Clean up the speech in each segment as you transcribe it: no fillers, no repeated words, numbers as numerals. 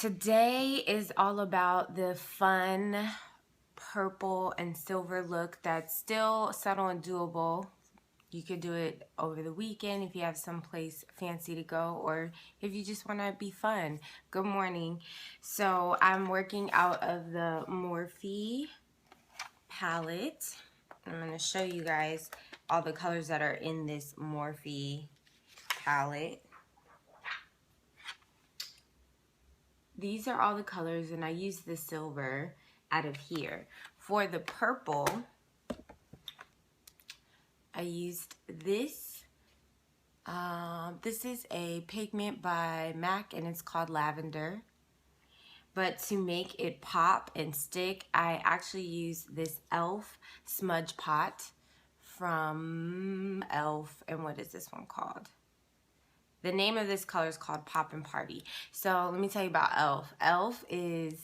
Today is all about the fun purple and silver look that's still subtle and doable. You could do it over the weekend if you have someplace fancy to go, or if you just want to be fun. Good morning. So I'm working out of the Morphe palette. I'm going to show you guys all the colors that are in this Morphe palette. These are all the colors, and I use the silver out of here. For the purple, I used this. This is a pigment by MAC, and it's called Lavender. But to make it pop and stick, I actually used this e.l.f. smudge pot from e.l.f. And what is this one called? The name of this color is called Pop and Party. So let me tell you about e.l.f. e.l.f. is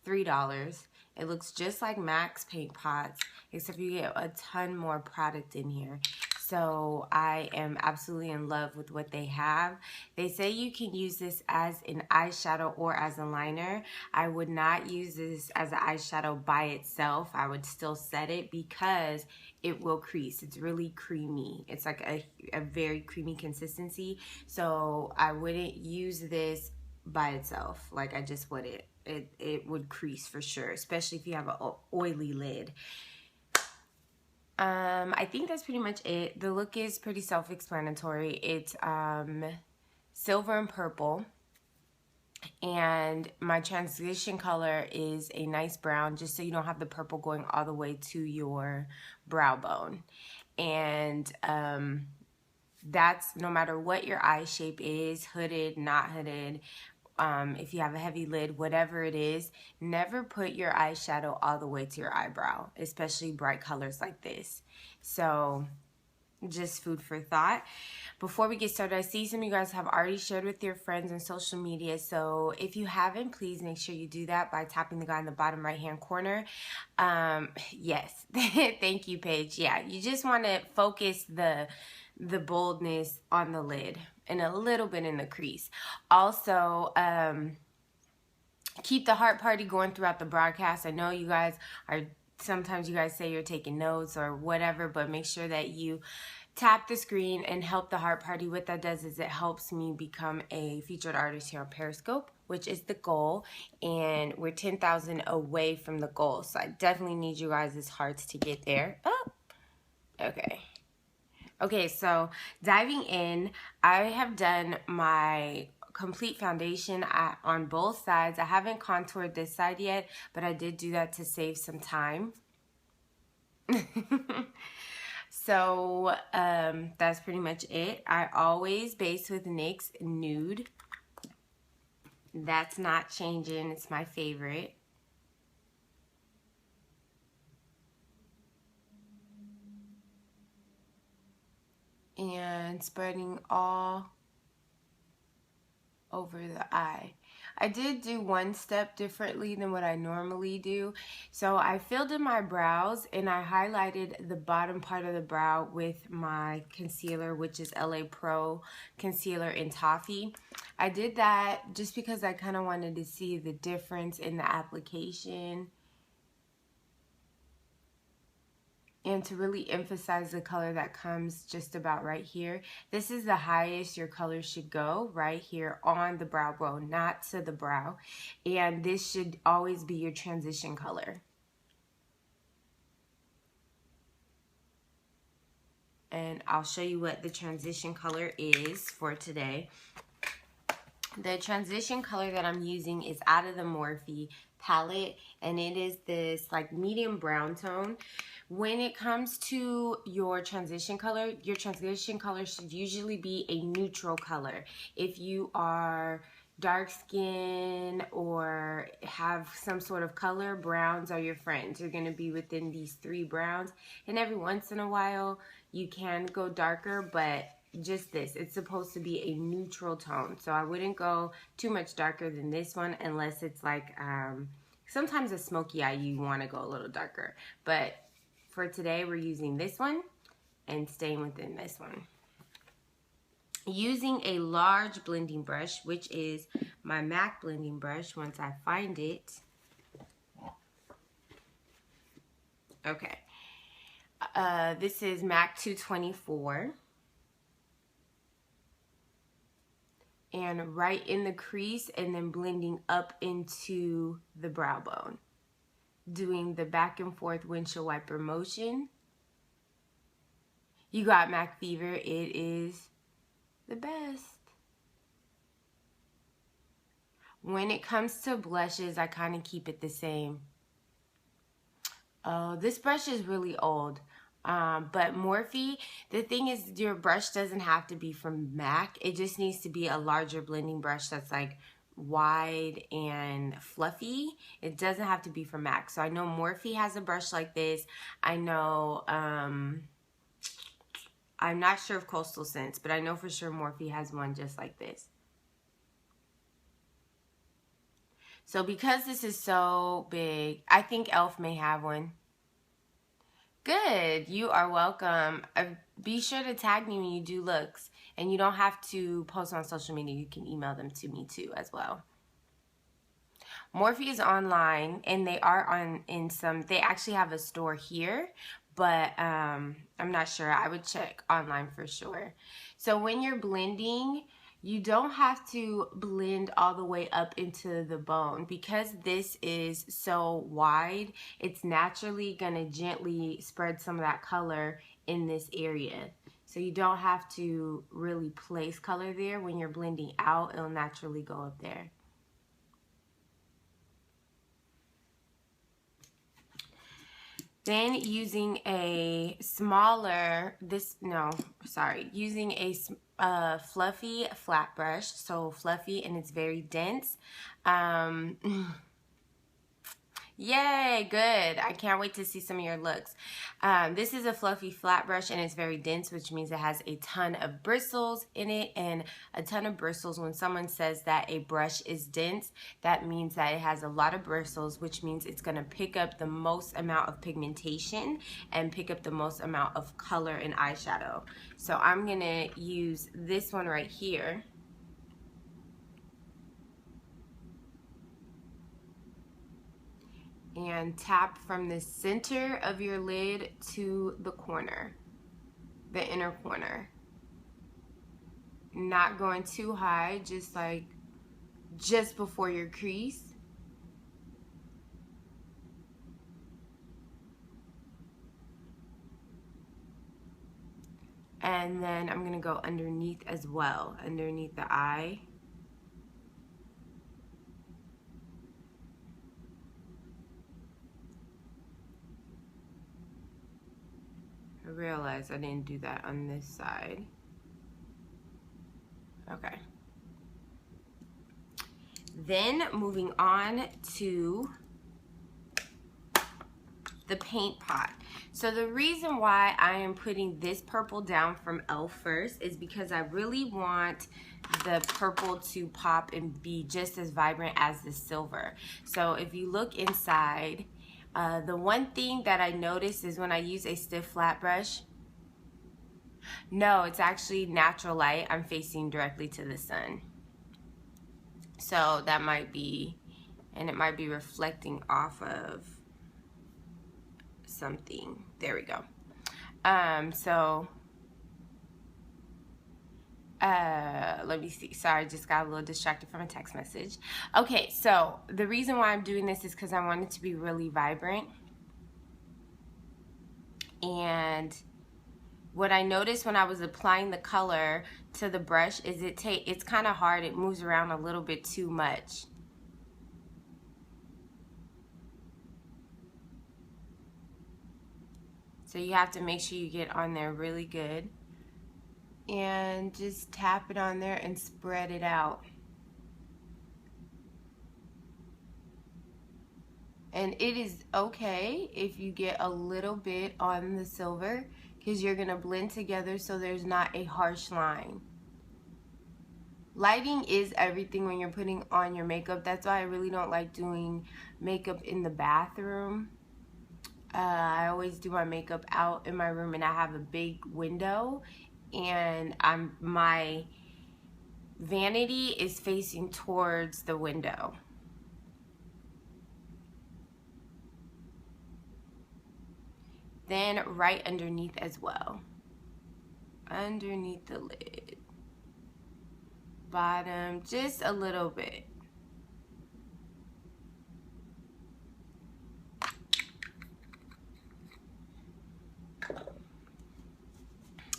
$3. It looks just like MAC's paint pots, except you get a ton more product in here. So I am absolutely in love with what they have. They say you can use this as an eyeshadow or as a liner. I would not use this as an eyeshadow by itself. I would still set it because it will crease. It's really creamy. It's like a very creamy consistency. So I wouldn't use this by itself. Like, I just wouldn't. It would crease for sure, especially if you have an oily lid. I think that's pretty much it. The look is pretty self-explanatory. It's silver and purple, and my transition color is a nice brown, just so you don't have the purple going all the way to your brow bone. And that's no matter what your eye shape is, hooded, not hooded, if you have a heavy lid, whatever it is, never put your eyeshadow all the way to your eyebrow, especially bright colors like this. So just food for thought. Before we get started, I see some of you guys have already shared with your friends on social media. So if you haven't, please make sure you do that by tapping the guy in the bottom right hand corner. Yes, thank you, Paige. Yeah, you just want to focus the boldness on the lid and a little bit in the crease. Also, keep the heart party going throughout the broadcast. I know you guys are, sometimes you guys say you're taking notes or whatever, but make sure that you tap the screen and help the heart party. What that does is it helps me become a featured artist here on Periscope, which is the goal, and we're 10,000 away from the goal. So I definitely need you guys' hearts to get there. Oh, okay. Okay, so diving in, I have done my complete foundation on both sides. I haven't contoured this side yet, but I did do that to save some time. So that's pretty much it. I always base with NYX Nude. That's not changing. It's my favorite. And spreading all over the eye. I did do one step differently than what I normally do. So I filled in my brows and I highlighted the bottom part of the brow with my concealer, which is LA Pro Concealer in Toffee. I did that just because I kind of wanted to see the difference in the application and to really emphasize the color that comes just about right here. This is the highest your color should go, right here on the brow bone, not to the brow. And this should always be your transition color. And I'll show you what the transition color is for today. The transition color that I'm using is out of the Morphe palette, and it is this like medium brown tone. When it comes to your transition color should usually be a neutral color. If you are dark skin or have some sort of color, browns are your friends. You're going to be within these three browns, and every once in a while you can go darker, but just this, it's supposed to be a neutral tone. So I wouldn't go too much darker than this one unless it's like sometimes a smoky eye you want to go a little darker, but for today we're using this one and staying within this one. Using a large blending brush, which is my MAC blending brush once I find it. Okay. This is MAC 224. And right in the crease, and then blending up into the brow bone. Doing the back and forth windshield wiper motion. You got MAC Fever. It is the best. When it comes to blushes, I kind of keep it the same. Oh, this brush is really old. But Morphe, the thing is, your brush doesn't have to be from MAC. It just needs to be a larger blending brush that's like wide and fluffy. It doesn't have to be from MAC. So I know Morphe has a brush like this. I know, I'm not sure of Coastal Scents, but I know for sure Morphe has one just like this. So because this is so big, I think e.l.f. may have one. Good. You are welcome. Be sure to tag me when you do looks. And you don't have to post on social media. You can email them to me too as well. Morphe is online, and they are in some, they actually have a store here, but I'm not sure. I would check online for sure. So when you're blending, you don't have to blend all the way up into the bone. Because this is so wide, it's naturally gonna gently spread some of that color in this area. So you don't have to really place color there. When you're blending out, it'll naturally go up there. Then using a smaller, using a fluffy flat brush, so fluffy and it's very dense. Yay, good. I can't wait to see some of your looks. This is a fluffy flat brush and it's very dense, which means it has a ton of bristles in it. And a ton of bristles, when someone says that a brush is dense, that means that it has a lot of bristles, which means it's going to pick up the most amount of pigmentation and pick up the most amount of color in eyeshadow. So I'm going to use this one right here. And tap from the center of your lid to the corner, the inner corner. Not going too high, just like just before your crease. And then I'm gonna go underneath as well, underneath the eye. I realized I didn't do that on this side. Okay. Then moving on to the paint pot. So the reason why I am putting this purple down from e.l.f. first is because I really want the purple to pop and be just as vibrant as the silver. So if you look inside, the one thing that I notice is when I use a stiff flat brush, no, it's actually natural light. I'm facing directly to the sun. So that might be, and it might be reflecting off of something. There we go. Let me see. Sorry, I just got a little distracted from a text message. Okay, so the reason why I'm doing this is because I want it to be really vibrant. And what I noticed when I was applying the color to the brush is it's kind of hard. It moves around a little bit too much. So you have to make sure you get on there really good. And just tap it on there and spread it out. And it is okay if you get a little bit on the silver, because you're gonna blend together so there's not a harsh line. Lighting is everything when you're putting on your makeup. That's why I really don't like doing makeup in the bathroom. I always do my makeup out in my room, and I have a big window, and my vanity is facing towards the window. Then right underneath as well. Underneath the lid. Bottom, just a little bit.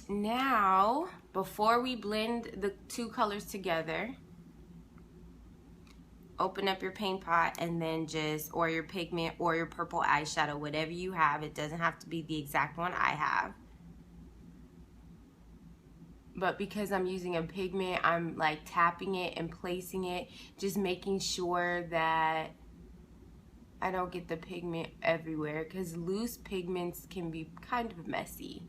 Now, before we blend the two colors together, open up your paint pot and then just, or your pigment or your purple eyeshadow, whatever you have. It doesn't have to be the exact one I have. But because I'm using a pigment, I'm like tapping it and placing it, just making sure that I don't get the pigment everywhere, because loose pigments can be kind of messy.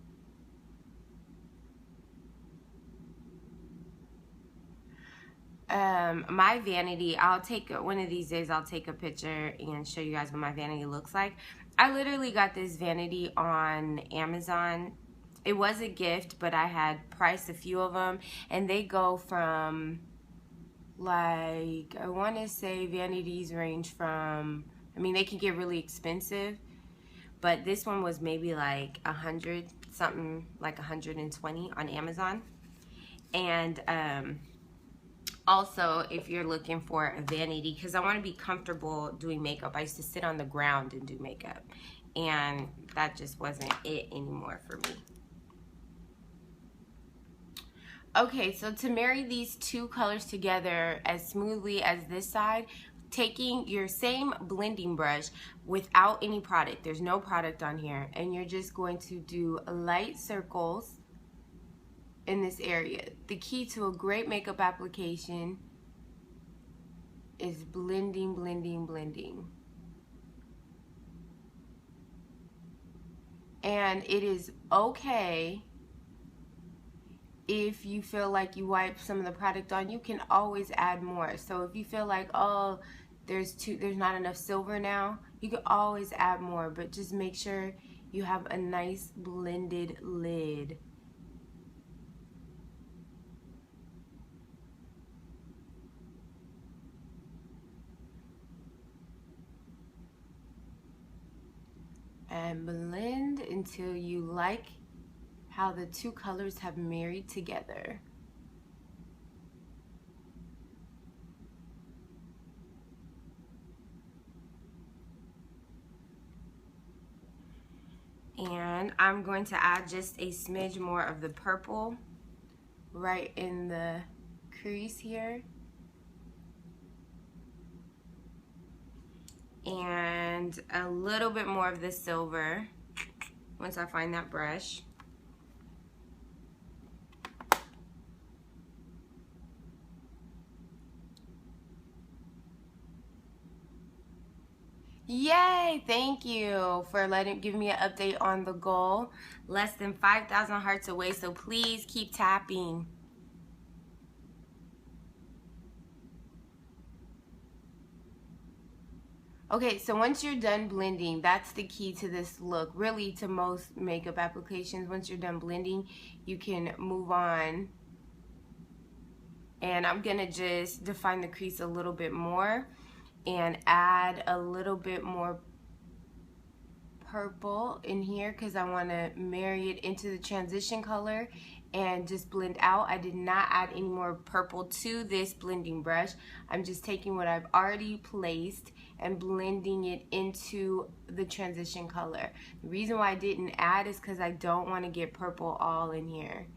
My vanity, I'll take one of these days, I'll take a picture and show you guys what my vanity looks like. I literally got this vanity on Amazon. It was a gift, but I had priced a few of them, and they go from, like, I want to say vanities range from, I mean, they can get really expensive, but this one was maybe like 100 something, like 120 on Amazon. And also, if you're looking for a vanity, because I want to be comfortable doing makeup. I used to sit on the ground and do makeup, and that just wasn't it anymore for me. Okay, so to marry these two colors together as smoothly as this side, taking your same blending brush without any product, there's no product on here, and you're just going to do light circles in this area. The key to a great makeup application is blending, blending, blending. And it is okay if you feel like you wipe some of the product on. You can always add more. So if you feel like, oh, there's not enough silver now, you can always add more, but just make sure you have a nice blended lid. And blend until you like how the two colors have married together. And I'm going to add just a smidge more of the purple right in the crease here. And a little bit more of the silver once I find that brush. Yay! Thank you for giving me an update on the goal. Less than 5,000 hearts away, so please keep tapping. Okay, so once you're done blending, that's the key to this look. Really, to most makeup applications, once you're done blending, you can move on. And I'm gonna just define the crease a little bit more and add a little bit more purple in here because I want to marry it into the transition color and just blend out. I did not add any more purple to this blending brush. I'm just taking what I've already placed and blending it into the transition color. The reason why I didn't add is because I don't want to get purple all in here.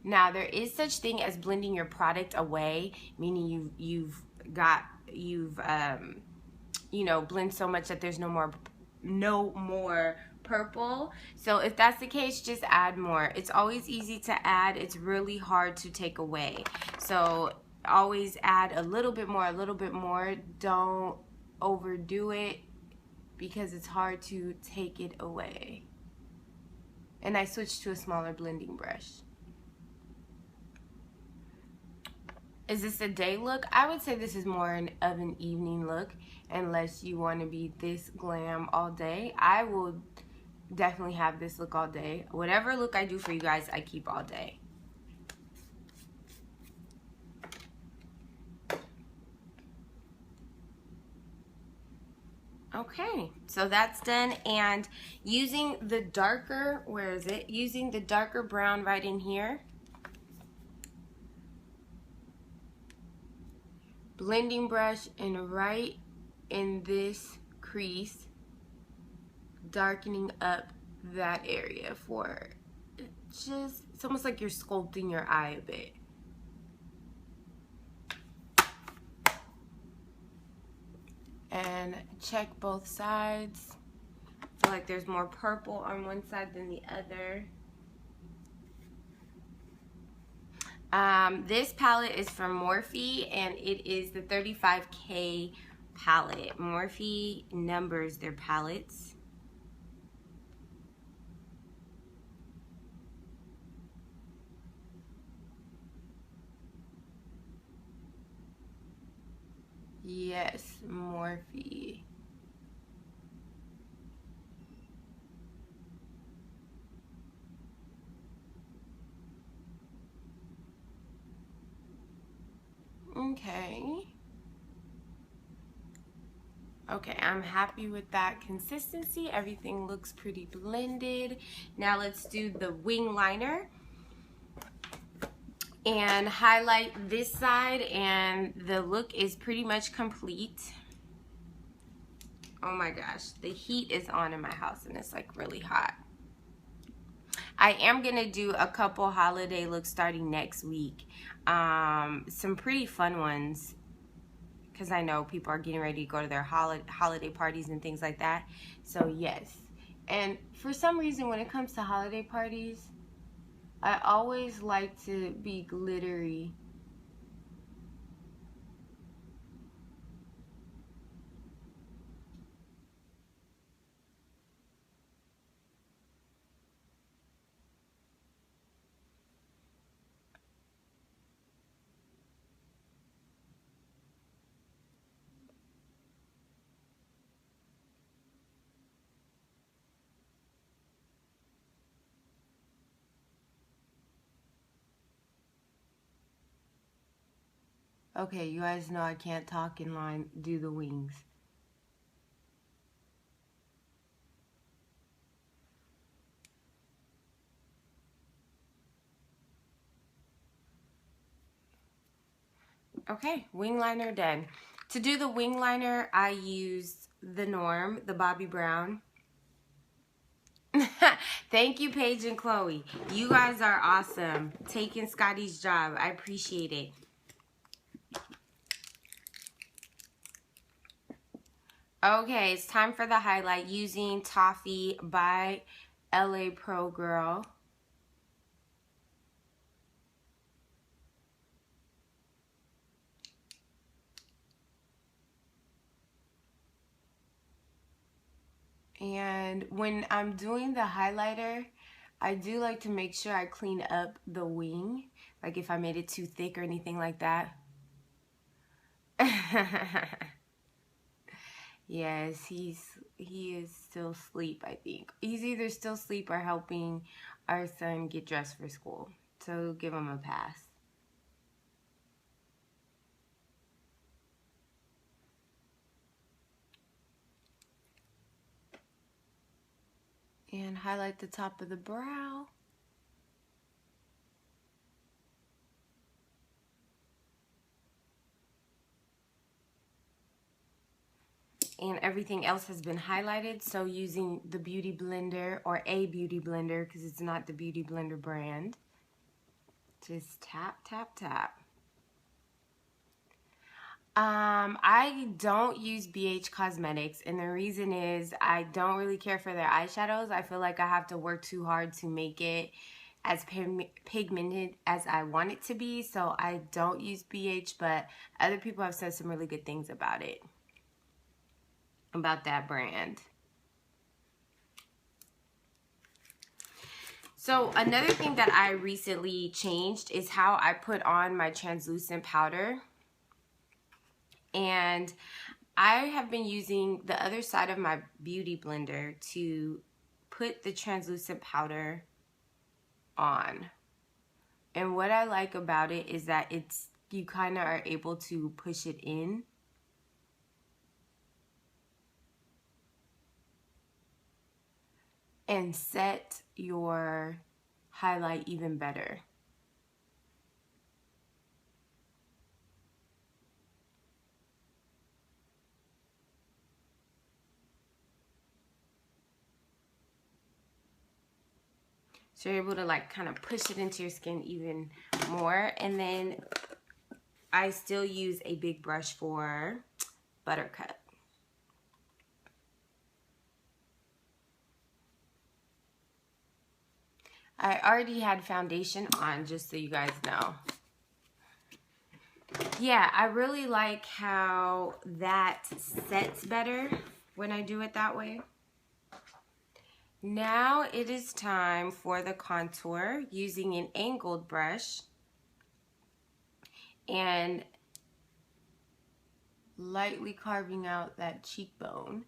Now, there is such thing as blending your product away, meaning you've you know, blend so much that there's no more purple. So if that's the case, just add more. It's always easy to add. It's really hard to take away. So always add a little bit more, a little bit more. Don't overdo it because it's hard to take it away. And I switched to a smaller blending brush. Is this a day look? I would say this is more of an evening look, unless you want to be this glam all day. I will definitely have this look all day. Whatever look I do for you guys, I keep all day. Okay, so that's done, and using the darker, where is it? Using the darker brown right in here. Blending brush and right in this crease, darkening up that area for just, it's almost like you're sculpting your eye a bit. And check both sides. I feel like there's more purple on one side than the other. This palette is from Morphe, and it is the 35K palette. Morphe numbers their palettes. Yes, Morphe. Okay. Okay, I'm happy with that consistency. Everything looks pretty blended. Now let's do the wing liner and highlight this side, and the look is pretty much complete. Oh my gosh, the heat is on in my house and it's like really hot. I am gonna do a couple holiday looks starting next week. Some pretty fun ones, because I know people are getting ready to go to their holiday parties and things like that. So yes, and for some reason when it comes to holiday parties, I always like to be glittery. Okay, you guys know I can't talk in line, do the wings. Okay, wing liner done. To do the wing liner, I used the Norm, the Bobbi Brown. Thank you, Paige and Chloe. You guys are awesome. Taking Scotty's job. I appreciate it. Okay, it's time for the highlight using Toffee by LA Pro Girl. And when I'm doing the highlighter, I do like to make sure I clean up the wing, like if I made it too thick or anything like that. Yes, he is still asleep, I think. He's either still asleep or helping our son get dressed for school. So give him a pass. And highlight the top of the brow. And everything else has been highlighted, so using the Beauty Blender, or a Beauty Blender, because it's not the Beauty Blender brand. Just tap, tap, tap. I don't use BH Cosmetics, and the reason is I don't really care for their eyeshadows. I feel like I have to work too hard to make it as pigmented as I want it to be, so I don't use BH, but other people have said some really good things about it, about that brand. So another thing that I recently changed is how I put on my translucent powder. And I have been using the other side of my Beauty Blender to put the translucent powder on. And what I like about it is that you kind of are able to push it in. and set your highlight even better. So you're able to like kind of push it into your skin even more. And then I still use a big brush for Buttercup. I already had foundation on, just so you guys know. Yeah, I really like how that sets better when I do it that way. Now it is time for the contour using an angled brush and lightly carving out that cheekbone.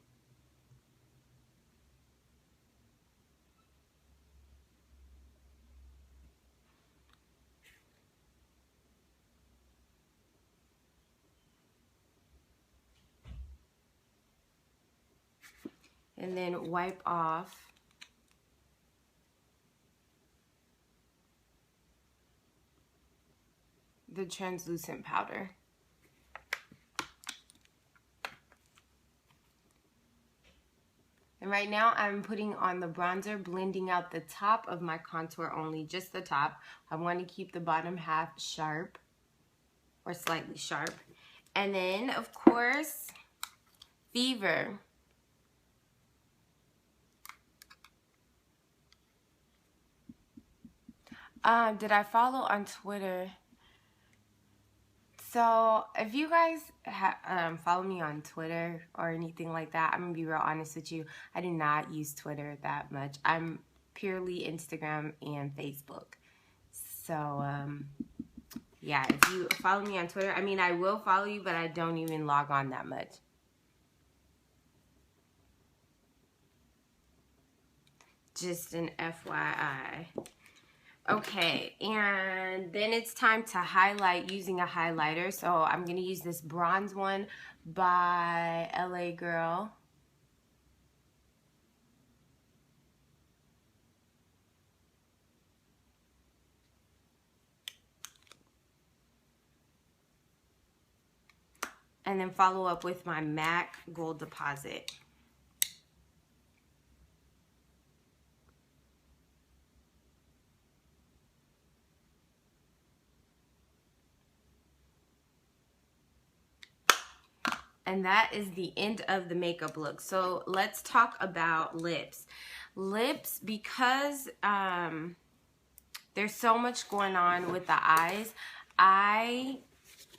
And then wipe off the translucent powder. And right now I'm putting on the bronzer, blending out the top of my contour only, just the top. I want to keep the bottom half sharp or slightly sharp. And then, of course, Fever. Did I follow on Twitter? So if you guys follow me on Twitter or anything like that, I'm gonna be real honest with you. I do not use Twitter that much. I'm purely Instagram and Facebook. So yeah, if you follow me on Twitter, I mean, I will follow you, but I don't even log on that much. Just an FYI. Okay, and then it's time to highlight using a highlighter. So I'm going to use this bronze one by LA Girl. And then follow up with my MAC Gold Deposit. And that is the end of the makeup look. So let's talk about lips. Lips, because there's so much going on with the eyes, I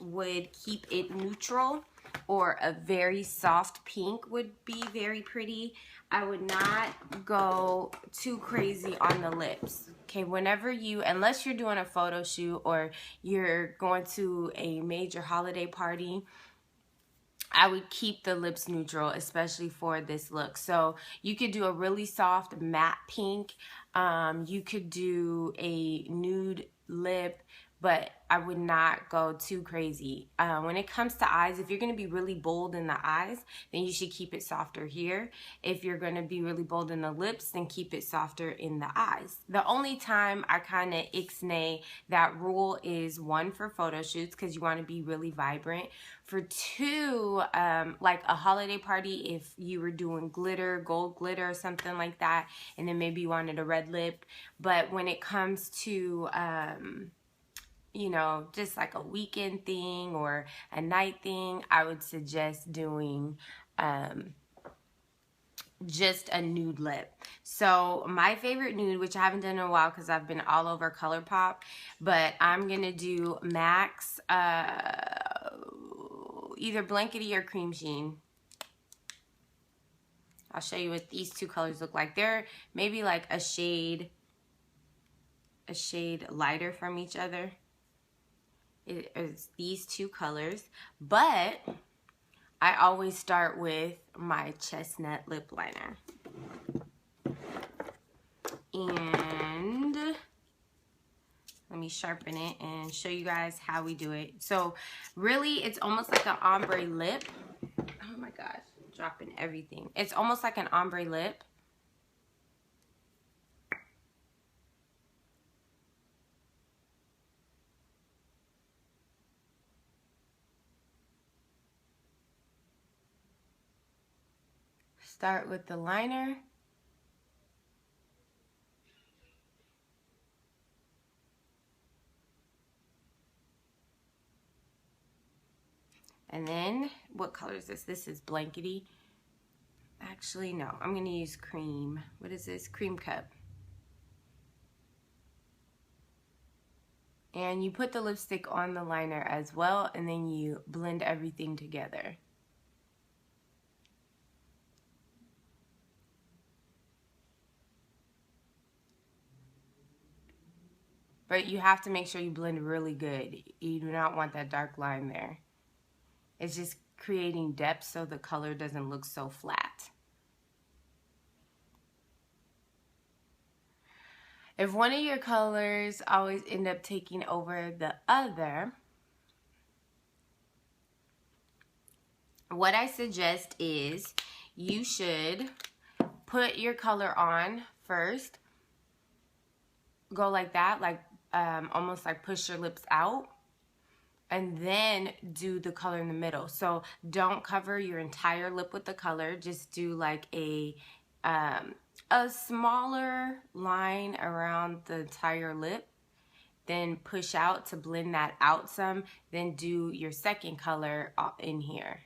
would keep it neutral, or a very soft pink would be very pretty. I would not go too crazy on the lips. Okay, whenever you, unless you're doing a photo shoot or you're going to a major holiday party, I would keep the lips neutral, especially for this look. So you could do a really soft matte pink. You could do a nude lip, but I would not go too crazy. When it comes to eyes, if you're going to be really bold in the eyes, then you should keep it softer here. If you're going to be really bold in the lips, then keep it softer in the eyes. The only time I kind of ixnay that rule is, one, for photo shoots, because you want to be really vibrant. For two, like a holiday party, if you were doing glitter, gold glitter or something like that, and then maybe you wanted a red lip. But when it comes to you know, just like a weekend thing or a night thing, I would suggest doing just a nude lip. So my favorite nude, which I haven't done in a while because I've been all over ColourPop, but I'm gonna do MAC's either Blankety or Cream Sheen. I'll show you what these two colors look like. They're maybe like a shade lighter from each other. It is these two colors, but I always start with my chestnut lip liner. And let me sharpen it and show you guys how we do it. So really, it's almost like an ombre lip. Oh my gosh, dropping everything. It's almost like an ombre lip. start with the liner. And then, what color is this? This is Blankety. Actually, no, I'm gonna use cream. What is this? Cream Cup. And you put the lipstick on the liner as well, and then you blend everything together. But you have to make sure you blend really good. You do not want that dark line there. It's just creating depth so the color doesn't look so flat. If one of your colors always end up taking over the other, what I suggest is you should put your color on first. Go like that, like almost like push your lips out, and then do the color in the middle. So don't cover your entire lip with the color. Just do like a smaller line around the entire lip. Then push out to blend that out some. Then do your second color in here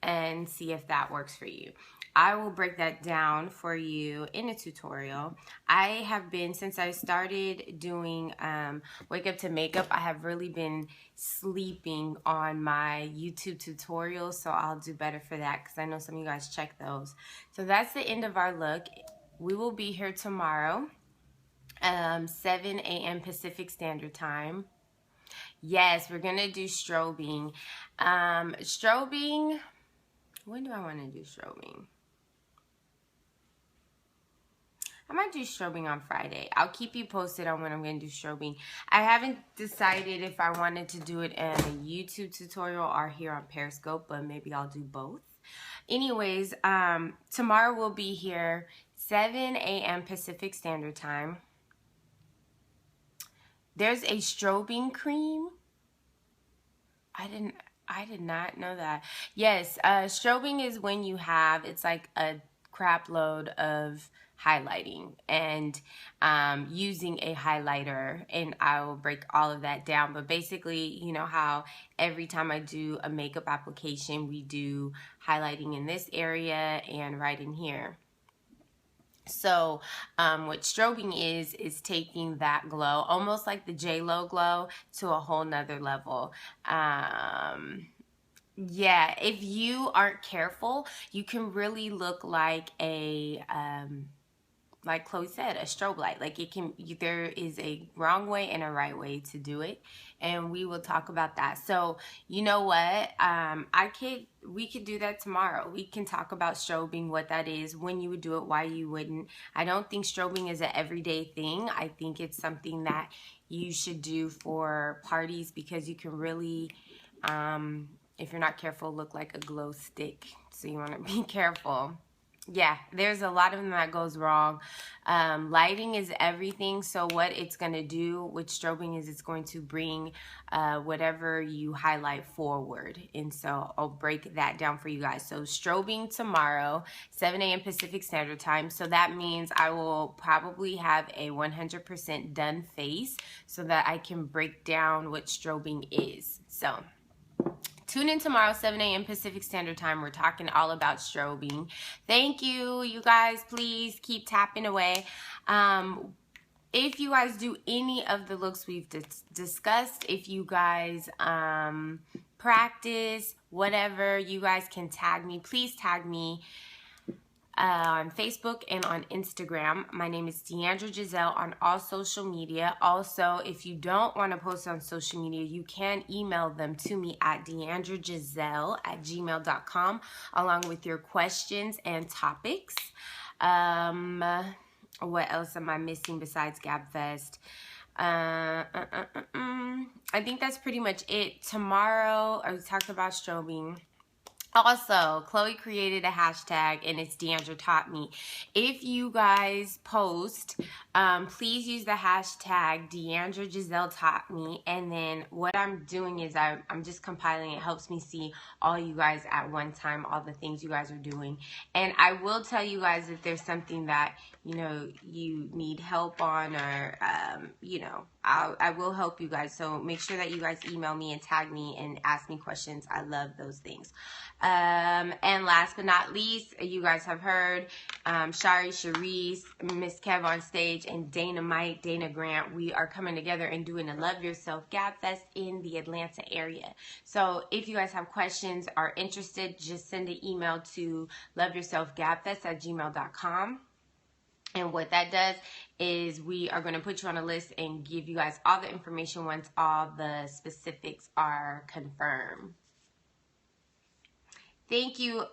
and see if that works for you. I will break that down for you in a tutorial. I have been, since I started doing Wake Up to Makeup, I have really been sleeping on my YouTube tutorials, so I'll do better for that because I know some of you guys check those. So that's the end of our look. We will be here tomorrow, 7 a.m. Pacific Standard Time. Yes, we're going to do strobing. Strobing, when do I want to do strobing? I might do strobing on Friday. I'll keep you posted on when I'm going to do strobing. I haven't decided if I wanted to do it in a YouTube tutorial or here on Periscope, but maybe I'll do both. Anyways, tomorrow we'll be here 7 a.m. Pacific Standard Time. There's a strobing cream. I did not know that. Yes, strobing is when you have, it's like a crap load of highlighting and using a highlighter, and I will break all of that down. But basically, you know how every time I do a makeup application, we do highlighting in this area and right in here. So what strobing is taking that glow, almost like the J.Lo glow, to a whole nother level. Yeah, if you aren't careful, you can really look like a like Chloe said, a strobe light. Like there is a wrong way and a right way to do it, and we will talk about that. So you know what, we could do that tomorrow. We can talk about strobing, what that is, when you would do it, why you wouldn't. I don't think strobing is an everyday thing. I think it's something that you should do for parties because you can really, if you're not careful, look like a glow stick. So you want to be careful. Yeah, there's a lot of them that goes wrong. Lighting is everything. So what it's going to do with strobing is it's going to bring whatever you highlight forward. And so I'll break that down for you guys. So strobing tomorrow, 7 a.m. Pacific Standard Time. So that means I will probably have a 100% done face so that I can break down what strobing is. So tune in tomorrow, 7 a.m. Pacific Standard Time. We're talking all about strobing. Thank you, you guys. Please keep tapping away. If you guys do any of the looks we've discussed, if you guys practice, whatever, you guys can tag me. Please tag me on Facebook and on Instagram. My name is Deandra Giselle on all social media. Also, if you don't want to post on social media, you can email them to me at deandragiselle@gmail.com along with your questions and topics. What else am I missing besides GabFest? I think that's pretty much it. Tomorrow, I talked about strobing. Also, Chloe created a hashtag and it's Deandra Taught Me. If you guys post, please use the hashtag Deandra Giselle Taught Me. And then what I'm doing is I'm just compiling. It helps me see all you guys at one time, all the things you guys are doing. And I will tell you guys if there's something that, you know, you need help on, or, you know, I will help you guys. So make sure that you guys email me and tag me and ask me questions. I love those things. And last but not least, you guys have heard Shari, Sharice, Miss Kev on stage, and Dana Grant. We are coming together and doing a Love Yourself Gab Fest in the Atlanta area. So if you guys have questions, are interested, just send an email to loveyourselfgabfest@gmail.com. And what that does is we are going to put you on a list and give you guys all the information once all the specifics are confirmed. Thank you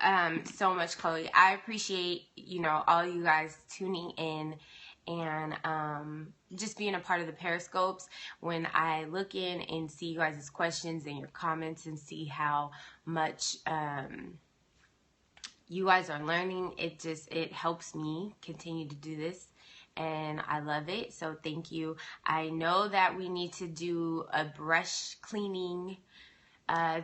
so much, Chloe. I appreciate, you know, all you guys tuning in and just being a part of the Periscopes. When I look in and see you guys' questions and your comments and see how much you guys are learning, it helps me continue to do this, and I love it. So thank you. I know that we need to do a brush cleaning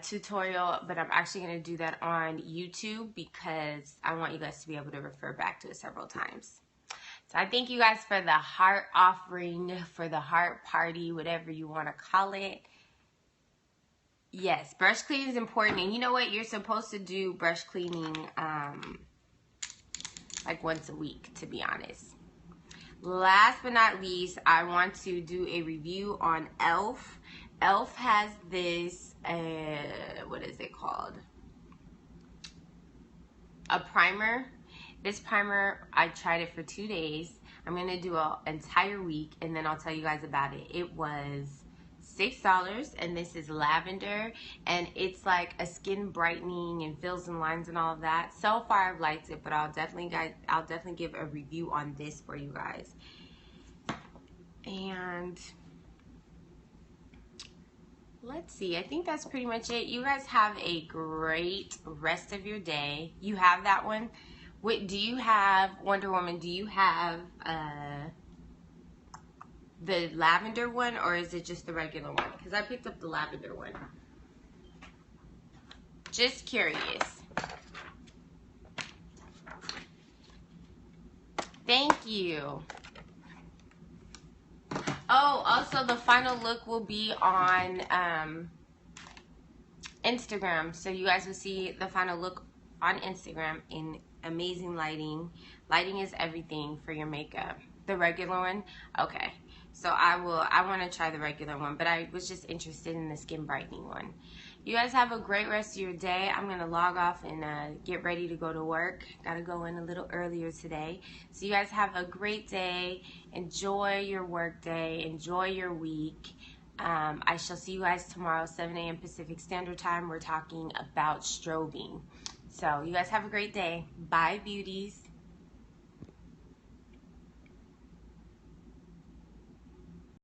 tutorial, but I'm actually going to do that on YouTube because I want you guys to be able to refer back to it several times. So I thank you guys for the heart offering, for the heart party, whatever you want to call it. Yes, brush cleaning is important. And you know what? You're supposed to do brush cleaning like once a week, to be honest. Last but not least, I want to do a review on e.l.f. e.l.f. has this, what is it called? A primer. This primer, I tried it for 2 days. I'm going to do an entire week, and then I'll tell you guys about it. It was $6, and this is lavender, and it's like a skin brightening and fills and lines and all of that. So far, I've liked it, but I'll definitely give a review on this for you guys. And let's see, I think that's pretty much it. You guys have a great rest of your day. You have that one. Wait, do you have Wonder Woman? Do you have the lavender one, or is it just the regular one? Because I picked up the lavender one. Just curious. Thank you. Oh, also the final look will be on Instagram. So you guys will see the final look on Instagram in amazing lighting. Lighting is everything for your makeup. The regular one? Okay. So I want to try the regular one, but I was just interested in the skin brightening one. You guys have a great rest of your day. I'm going to log off and get ready to go to work. Got to go in a little earlier today. So you guys have a great day. Enjoy your work day. Enjoy your week. I shall see you guys tomorrow, 7 a.m. Pacific Standard Time. We're talking about strobing. So you guys have a great day. Bye, beauties.